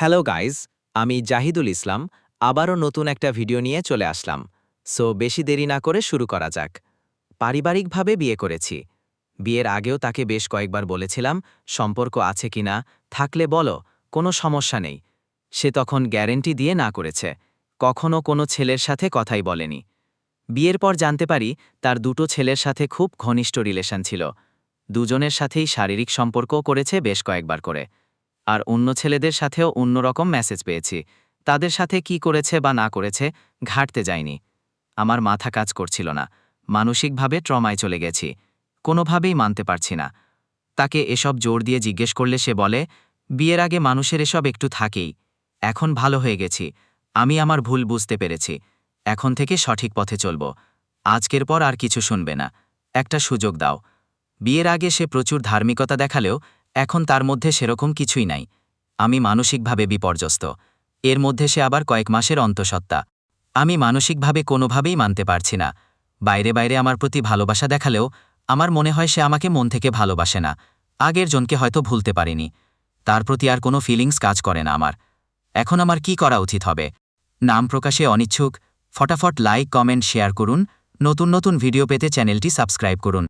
Hello guys, আমি জাহিদুল ইসলাম আবারও নতুন একটা ভিডিও নিয়ে চলে আসলাম। সো বেশি দেরি না করে শুরু করা যাক। পারিবারিকভাবে বিয়ে করেছি। বিয়ের আগেও তাকে বেশ কয়েকবার বলেছিলাম সম্পর্ক আছে কিনা, থাকলে বলো, কোনো সমস্যা নেই। সে তখন গ্যারেন্টি দিয়ে না করেছে, কখনো কোনো ছেলের সাথে কথাই বলেনি। বিয়ের পর জানতে পারি তার দুটো ছেলের সাথে খুব ঘনিষ্ঠ রিলেশন ছিল। দুজনের সাথেই শারীরিক সম্পর্কও করেছে বেশ কয়েকবার করে। আর অন্য ছেলেদের সাথেও অন্যরকম মেসেজ পেয়েছি। তাদের সাথে কি করেছে বা না করেছে ঘাঁটতে যায়নি। আমার মাথা কাজ করছিল না, মানসিকভাবে ট্রমায় চলে গেছি। কোনোভাবেই মানতে পারছি না। তাকে এসব জোর দিয়ে জিজ্ঞেস করলে সে বলে, বিয়ের আগে মানুষের এসব একটু থাকেই। এখন ভালো হয়ে গেছি, আমি আমার ভুল বুঝতে পেরেছি, এখন থেকে সঠিক পথে চলব। আজকের পর আর কিছু শুনবে না, একটা সুযোগ দাও। বিয়ের আগে সে প্রচুর ধার্মিকতা দেখালেও এখন তার মধ্যে সেরকম কিছুই নাই। আমি মানসিকভাবে বিপর্যস্ত। এর মধ্যে সে আবার কয়েক মাসের অন্তঃসত্ত্বা। আমি মানসিকভাবে কোনোভাবেই মানতে পারছি না। বাইরে বাইরে আমার প্রতি ভালোবাসা দেখালেও আমার মনে হয় সে আমাকে মন থেকে ভালোবাসে না। আগের জনকে হয়তো ভুলতে পারিনি, তার প্রতি আর কোনো ফিলিংস কাজ করে না আমার। এখন আমার কি করা উচিত হবে? নাম প্রকাশে অনিচ্ছুক। ফটাফট লাইক, কমেন্ট, শেয়ার করুন। নতুন নতুন ভিডিও পেতে চ্যানেলটি সাবস্ক্রাইব করুন।